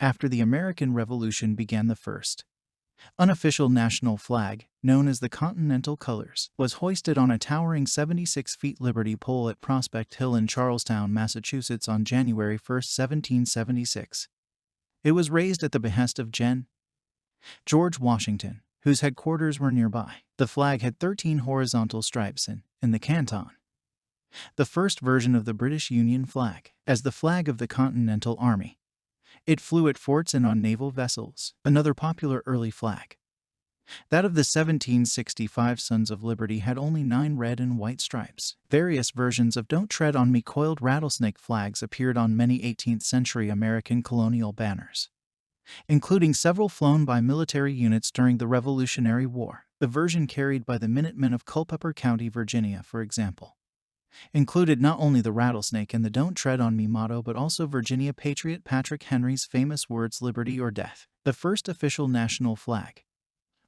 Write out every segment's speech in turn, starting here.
after the American Revolution began. The first unofficial national flag, known as the Continental Colors, was hoisted on a towering 76-foot Liberty pole at Prospect Hill in Charlestown, Massachusetts on January 1, 1776. It was raised at the behest of George Washington, whose headquarters were nearby. The flag had 13 horizontal stripes in the canton. The first version of the British Union flag, as the flag of the Continental Army. It flew at forts and on naval vessels, another popular early flag. That of the 1765 Sons of Liberty had only 9 red and white stripes. Various versions of Don't Tread on Me coiled rattlesnake flags appeared on many 18th-century American colonial banners, including several flown by military units during the Revolutionary War. The version carried by the Minutemen of Culpeper County, Virginia, for example, included not only the rattlesnake and the Don't Tread on Me motto, but also Virginia patriot Patrick Henry's famous words, "Liberty or Death." The first official national flag,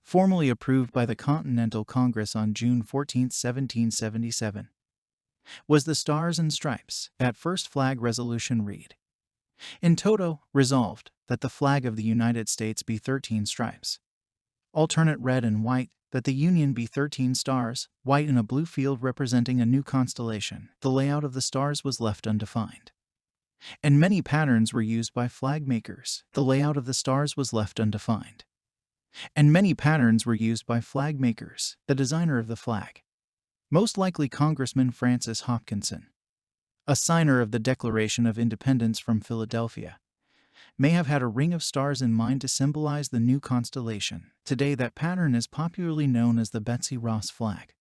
formally approved by the Continental Congress on June 14, 1777, was the Stars and Stripes. That first flag resolution read, "In toto, resolved, that the flag of the United States be 13 stripes, alternate red and white, that the Union be 13 stars, white in a blue field representing a new constellation." The layout of the stars was left undefined, and many patterns were used by flag makers. The layout of the stars was left undefined, and many patterns were used by flag makers. The designer of the flag, most likely Congressman Francis Hopkinson, a signer of the Declaration of Independence from Philadelphia, may have had a ring of stars in mind to symbolize the new constellation. Today, that pattern is popularly known as the Betsy Ross flag,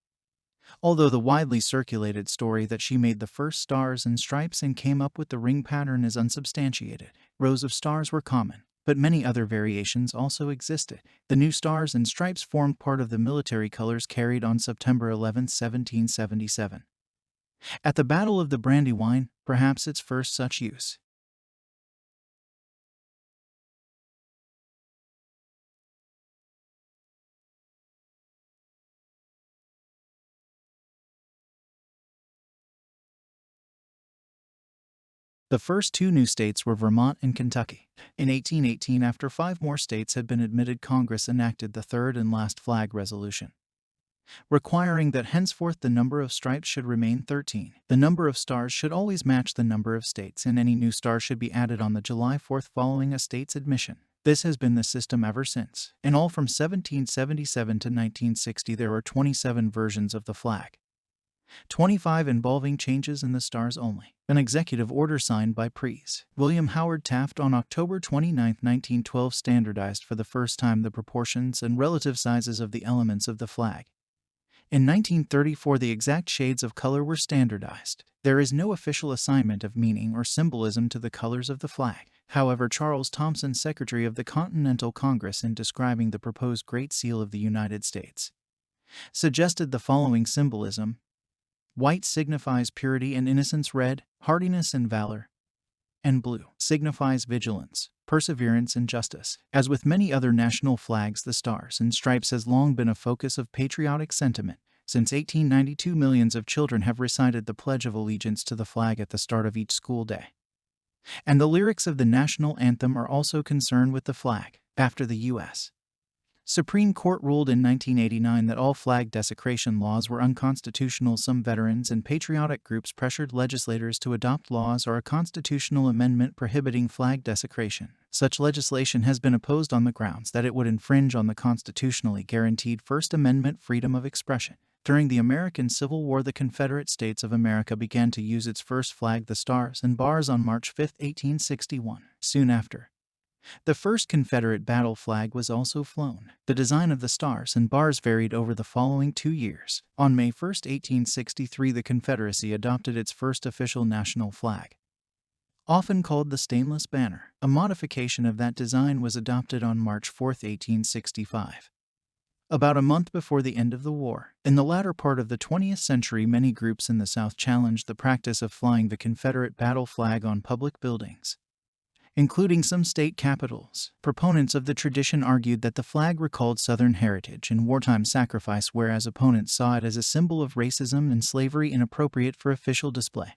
although the widely circulated story that she made the first stars and stripes and came up with the ring pattern is unsubstantiated. Rows of stars were common, but many other variations also existed. The new stars and stripes formed part of the military colors carried on September 11, 1777, at the Battle of the Brandywine, perhaps its first such use. The first 2 new states were Vermont and Kentucky. In 1818, after 5 more states had been admitted, Congress enacted the third and last flag resolution, requiring that henceforth the number of stripes should remain 13. The number of stars should always match the number of states, and any new star should be added on the July 4th following a state's admission. This has been the system ever since. In all, from 1777 to 1960, there were 27 versions of the flag, 25 involving changes in the stars only. An executive order signed by Pres. William Howard Taft on October 29, 1912 standardized for the first time the proportions and relative sizes of the elements of the flag. In 1934, the exact shades of color were standardized. There is no official assignment of meaning or symbolism to the colors of the flag. However, Charles Thomson, Secretary of the Continental Congress, in describing the proposed Great Seal of the United States, suggested the following symbolism: white signifies purity and innocence, red, hardiness and valor, and blue signifies vigilance, perseverance, and justice. As with many other national flags, the Stars and Stripes has long been a focus of patriotic sentiment. Since 1892, millions of children have recited the Pledge of Allegiance to the flag at the start of each school day, and the lyrics of the national anthem are also concerned with the flag. After the U.S. Supreme Court ruled in 1989 that all flag desecration laws were unconstitutional, some veterans and patriotic groups pressured legislators to adopt laws or a constitutional amendment prohibiting flag desecration. Such legislation has been opposed on the grounds that it would infringe on the constitutionally guaranteed First Amendment freedom of expression. During the American Civil War, the Confederate States of America began to use its first flag, the Stars and Bars, on March 5, 1861. Soon after, the first Confederate battle flag was also flown. The design of the Stars and Bars varied over the following 2 years. On May 1, 1863, the Confederacy adopted its first official national flag, often called the Stainless Banner. A modification of that design was adopted on March 4, 1865, about a month before the end of the war. In the latter part of the 20th century, many groups in the South challenged the practice of flying the Confederate battle flag on public buildings, including some state capitals. Proponents of the tradition argued that the flag recalled Southern heritage and wartime sacrifice, whereas opponents saw it as a symbol of racism and slavery inappropriate for official display.